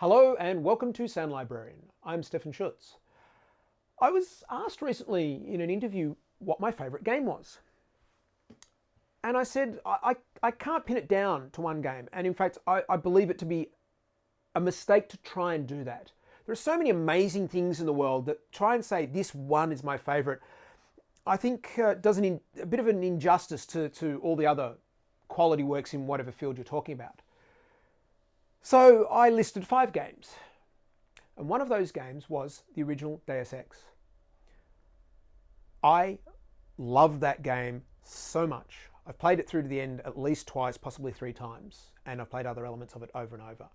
Hello and welcome to Sound Librarian. I'm Stefan Schutz. I was asked recently in an interview what my favourite game was. And I said, I can't pin it down to one game. And in fact, I believe it to be a mistake to try and do that. There are so many amazing things in the world that try and say this one is my favourite, I think does a bit of an injustice to all the other quality works in whatever field you're talking about. So I listed 5 games. And one of those games was the original Deus Ex. I love that game so much. I've played it through to the end at least twice, possibly 3 times, and I've played other elements of it over and over.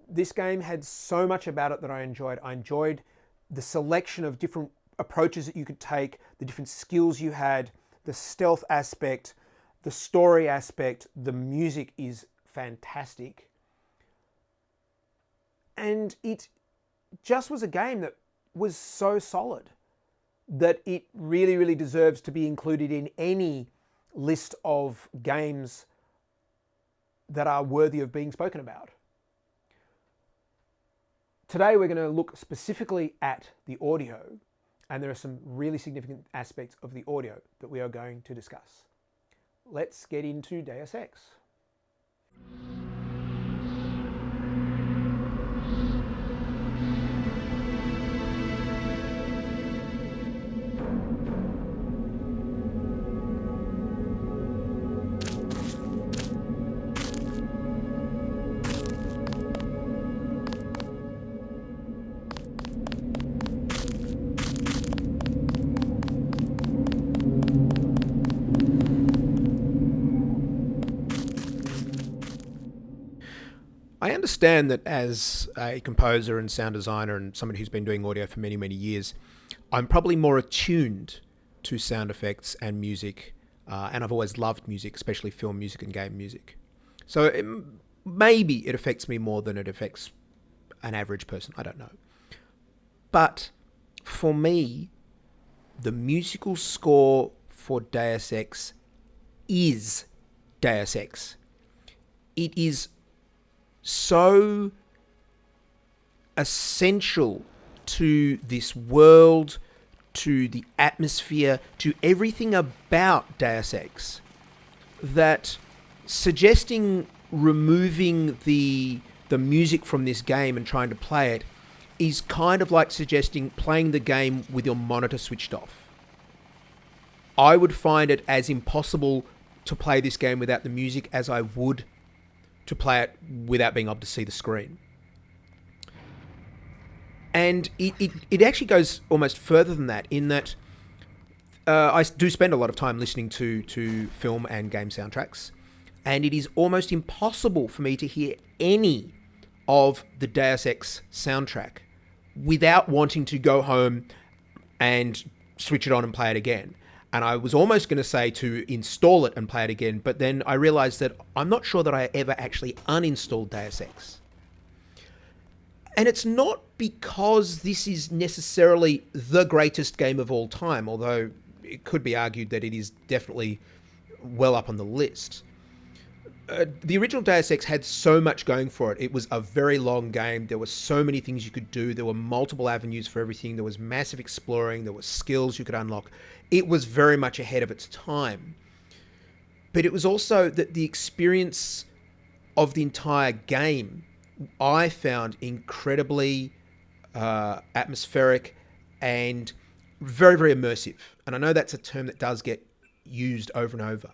This game had so much about it that I enjoyed. I enjoyed the selection of different approaches that you could take, the different skills you had, the stealth aspect, the story aspect, the music is fantastic. And it just was a game that was so solid that it really, really deserves to be included in any list of games that are worthy of being spoken about. Today we're going to look specifically at the audio, and there are some really significant aspects of the audio that we are going to discuss. Let's get into Deus Ex. I understand that as a composer and sound designer and somebody who's been doing audio for many, many years, I'm probably more attuned to sound effects and music, and I've always loved music, especially film music and game music. So maybe it affects me more than it affects an average person, I don't know. But for me, the musical score for Deus Ex is Deus Ex. It is so essential to this world, to the atmosphere, to everything about Deus Ex, that suggesting removing the music from this game and trying to play it is kind of like suggesting playing the game with your monitor switched off. I would find it as impossible to play this game without the music as I would to play it without being able to see the screen. And it actually goes almost further than that, in that I do spend a lot of time listening to film and game soundtracks, and it is almost impossible for me to hear any of the Deus Ex soundtrack without wanting to go home and switch it on and play it again. And I was almost going to say to install it and play it again, but then I realized that I'm not sure that I ever actually uninstalled Deus Ex. And it's not because this is necessarily the greatest game of all time, although it could be argued that it is definitely well up on the list. The original Deus Ex had so much going for it. It was a very long game. There were so many things you could do. There were multiple avenues for everything. There was massive exploring. There were skills you could unlock. It was very much ahead of its time. But it was also that the experience of the entire game I found incredibly atmospheric and very, very immersive. And I know that's a term that does get used over and over.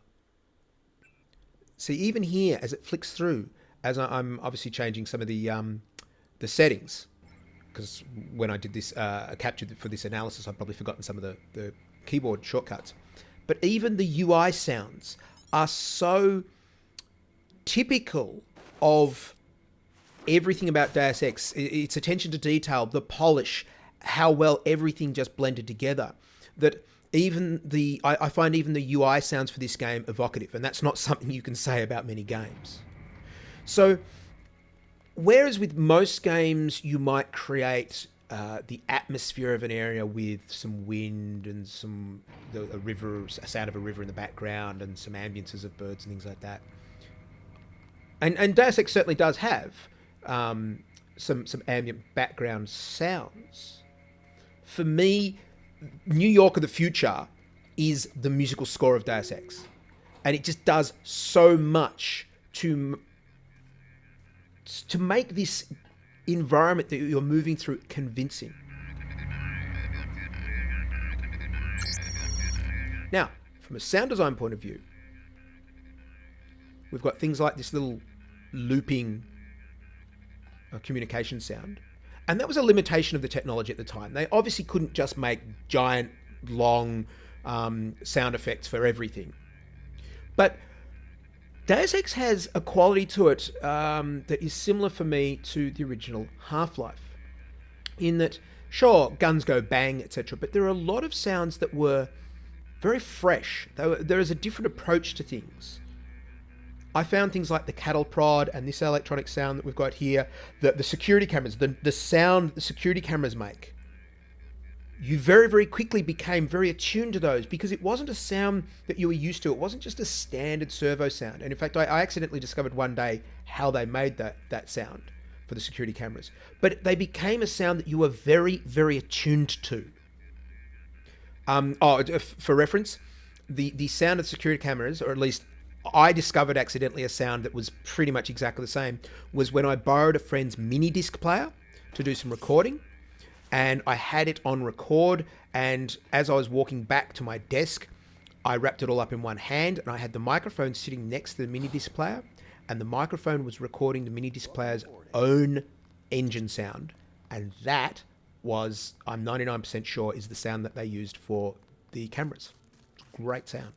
See, even here, as it flicks through, as I'm obviously changing some of the settings, because when I did this, captured for this analysis, I'd probably forgotten some of the keyboard shortcuts. But even the UI sounds are so typical of everything about Deus Ex. Its attention to detail, the polish, how well everything just blended together, that even I find even the UI sounds for this game evocative, and that's not something you can say about many games. So, whereas with most games you might create the atmosphere of an area with some wind and a river, a sound of a river in the background, and some ambiences of birds and things like that, and Deus Ex certainly does have some ambient background sounds. For me, New York of the Future is the musical score of Deus Ex. And it just does so much to make this environment that you're moving through convincing. Now, from a sound design point of view, we've got things like this little looping communication sound. And that was a limitation of the technology at the time. They obviously couldn't just make giant, long sound effects for everything. But Deus Ex has a quality to it that is similar for me to the original Half-Life. In that, sure, guns go bang, etc., but there are a lot of sounds that were very fresh. There is a different approach to things. I found things like the cattle prod and this electronic sound that we've got here, the security cameras, the sound the security cameras make. You very, very quickly became very attuned to those because it wasn't a sound that you were used to. It wasn't just a standard servo sound. And in fact, I accidentally discovered one day how they made that sound for the security cameras. But they became a sound that you were very, very attuned to. For reference, the sound of security cameras, or at least I discovered accidentally a sound that was pretty much exactly the same, was when I borrowed a friend's mini disc player to do some recording. And I had it on record, and as I was walking back to my desk, I wrapped it all up in one hand, and I had the microphone sitting next to the mini disc player, and the microphone was recording the mini disc player's own engine sound, and that was, I'm 99% sure, is the sound that they used for the cameras. Great sound.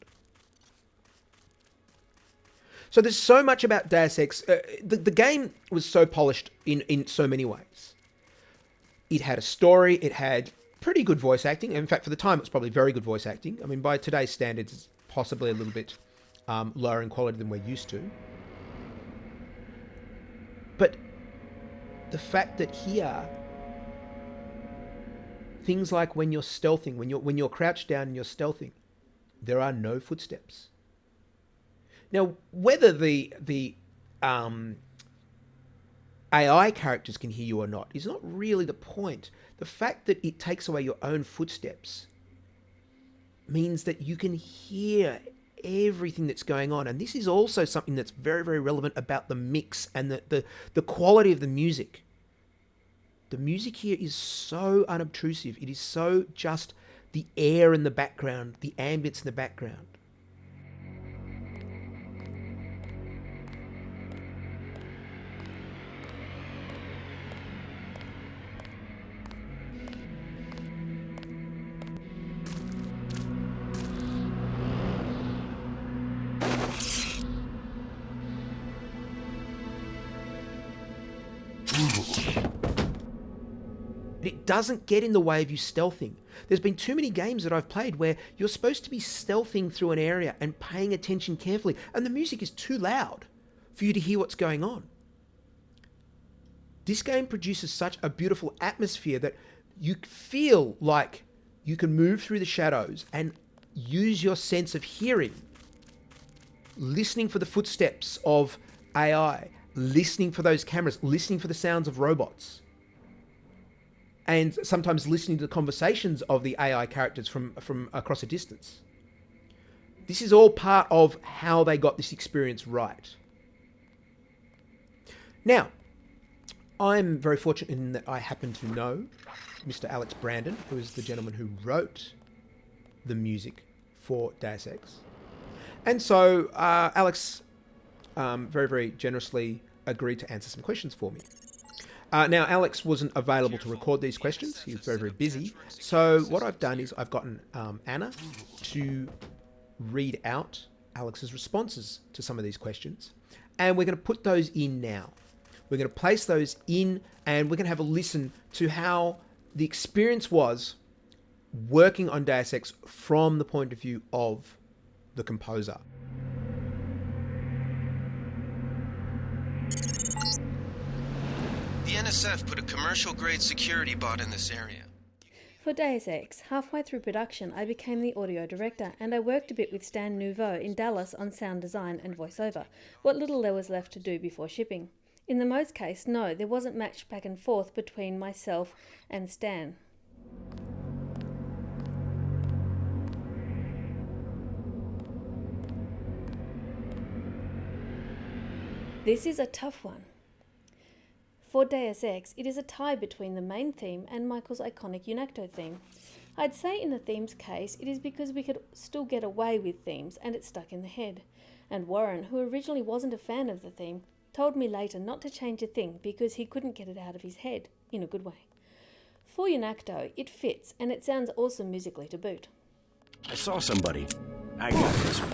So there's so much about Deus Ex. The game was so polished in so many ways. It had a story, it had pretty good voice acting. In fact, for the time, it was probably very good voice acting. I mean, by today's standards, it's possibly a little bit lower in quality than we're used to. But the fact that here, things like when you're stealthing, when you're crouched down and you're stealthing, there are no footsteps. Now, whether the AI characters can hear you or not is not really the point. The fact that it takes away your own footsteps means that you can hear everything that's going on. And this is also something that's very, very relevant about the mix and the quality of the music. The music here is so unobtrusive. It is so just the air in the background, the ambience in the background. It doesn't get in the way of you stealthing. There's been too many games that I've played where you're supposed to be stealthing through an area and paying attention carefully, and the music is too loud for you to hear what's going on. This game produces such a beautiful atmosphere that you feel like you can move through the shadows and use your sense of hearing, listening for the footsteps of AI, listening for those cameras, listening for the sounds of robots, and sometimes listening to the conversations of the AI characters from across a distance. This is all part of how they got this experience right. Now, I'm very fortunate in that I happen to know Mr. Alex Brandon, who is the gentleman who wrote the music for Deus Ex. And so Alex very, very generously agreed to answer some questions for me. Now, Alex wasn't available to record these questions. He was very, very busy. So what I've done is I've gotten Anna to read out Alex's responses to some of these questions. And we're going to put those in now. We're going to place those in, and we're going to have a listen to how the experience was working on Deus Ex from the point of view of the composer. The NSF put a commercial-grade security bot in this area. For Deus Ex, halfway through production, I became the audio director, and I worked a bit with Stan Nouveau in Dallas on sound design and voiceover, what little there was left to do before shipping. In the most case, no, there wasn't matched back and forth between myself and Stan. This is a tough one. For Deus Ex, it is a tie between the main theme and Michael's iconic Unacto theme. I'd say in the theme's case, it is because we could still get away with themes and it stuck in the head. And Warren, who originally wasn't a fan of the theme, told me later not to change a thing because he couldn't get it out of his head, in a good way. For Unacto, it fits and it sounds awesome musically to boot. I saw somebody. I got this one.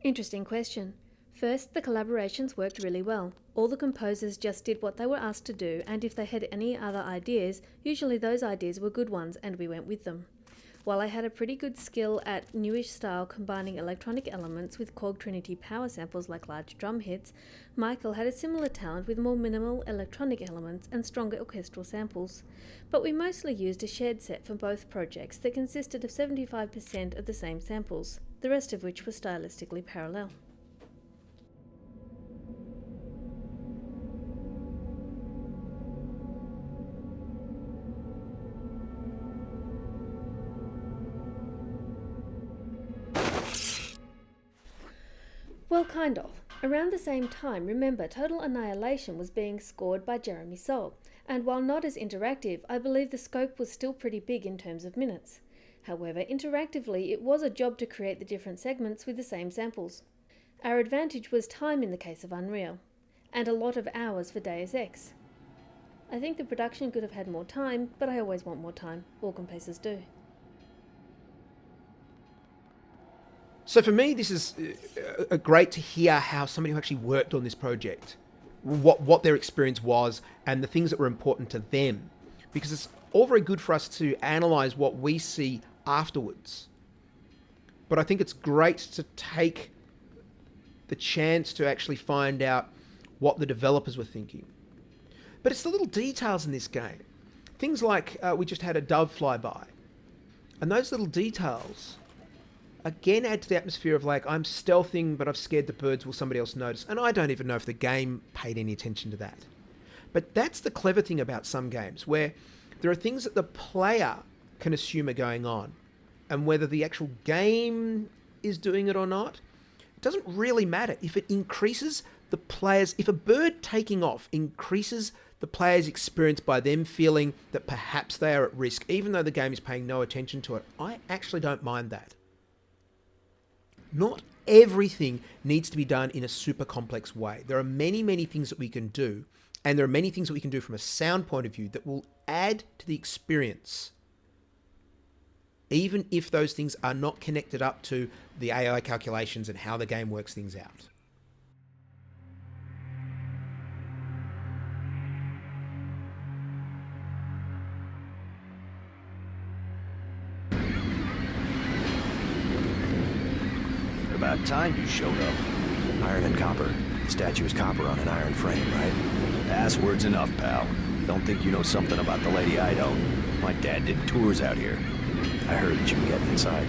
Interesting question. First, the collaborations worked really well. All the composers just did what they were asked to do, and if they had any other ideas, usually those ideas were good ones and we went with them. While I had a pretty good skill at newish style combining electronic elements with Korg Trinity power samples like large drum hits, Michael had a similar talent with more minimal electronic elements and stronger orchestral samples. But we mostly used a shared set for both projects that consisted of 75% of the same samples, the rest of which were stylistically parallel. Well, kind of. Around the same time, remember, Total Annihilation was being scored by Jeremy Soule, and while not as interactive, I believe the scope was still pretty big in terms of minutes. However, interactively, it was a job to create the different segments with the same samples. Our advantage was time in the case of Unreal, and a lot of hours for Deus Ex. I think the production could have had more time, but I always want more time. All composers do. So for me, this is great to hear how somebody who actually worked on this project, what their experience was and the things that were important to them. Because it's all very good for us to analyse what we see afterwards. But I think it's great to take the chance to actually find out what the developers were thinking. But it's the little details in this game. Things like we just had a dove fly by. And those little details again add to the atmosphere of like, I'm stealthing, but I've scared the birds, will somebody else notice? And I don't even know if the game paid any attention to that. But that's the clever thing about some games, where there are things that the player can assume are going on. And whether the actual game is doing it or not, it doesn't really matter. If it increases the players, if a bird taking off increases the player's experience by them feeling that perhaps they are at risk, even though the game is paying no attention to it, I actually don't mind that. Not everything needs to be done in a super complex way. There are many, many things that we can do, and there are many things that we can do from a sound point of view that will add to the experience, even if those things are not connected up to the AI calculations and how the game works things out. About time you showed up. Iron and copper. The statue is copper on an iron frame, right? Password's enough, pal. Don't think you know something about the lady I don't. My dad did tours out here. I heard that you can get inside.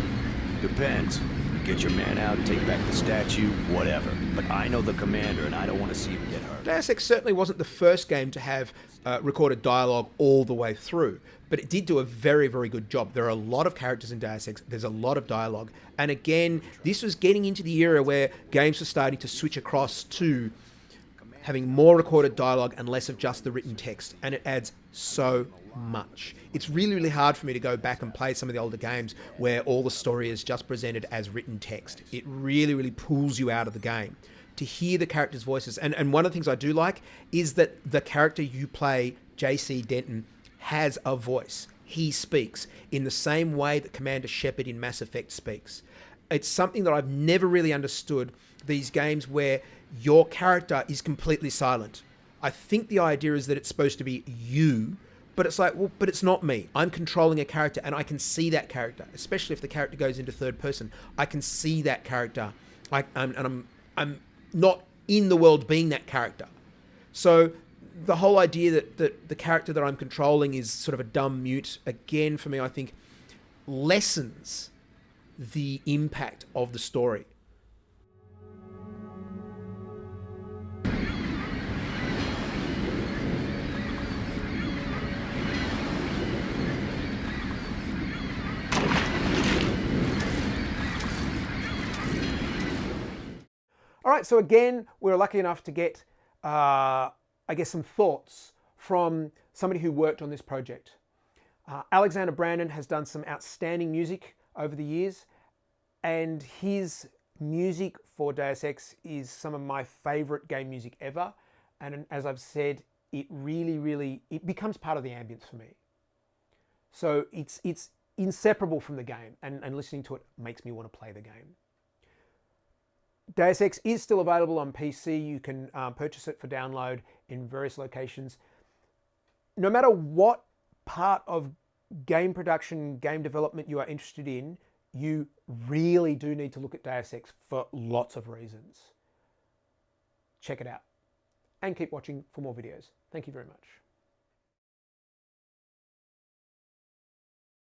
Depends. You get your man out, take back the statue, whatever. But I know the commander and I don't want to see him get hurt. Deus Ex certainly wasn't the first game to have recorded dialogue all the way through, but it did do a very, very good job. There are a lot of characters in Deus Ex, there's a lot of dialogue, and again, this was getting into the era where games were starting to switch across to having more recorded dialogue and less of just the written text, and it adds so much. It's really, really hard for me to go back and play some of the older games where all the story is just presented as written text. It really, really pulls you out of the game to hear the characters' voices. And one of the things I do like is that the character you play, JC Denton, has a voice. He speaks in the same way that Commander Shepard in Mass Effect speaks. It's something that I've never really understood, these games where your character is completely silent. I think the idea is that it's supposed to be you, but it's like, well, but it's not me. I'm controlling a character and I can see that character, especially if the character goes into third person. I can see that character. I'm not in the world being that character. So the whole idea that the character that I'm controlling is sort of a dumb mute, again, for me, I think lessens the impact of the story. All right, so again, we were lucky enough to get, I guess, some thoughts from somebody who worked on this project. Alexander Brandon has done some outstanding music over the years, and his music for Deus Ex is some of my favorite game music ever. And as I've said, it really, it becomes part of the ambience for me. So it's inseparable from the game, and listening to it makes me want to play the game. Deus Ex is still available on PC. You can purchase it for download in various locations. No matter what part of game production, game development you are interested in, you really do need to look at Deus Ex for lots of reasons. Check it out and keep watching for more videos. Thank you very much.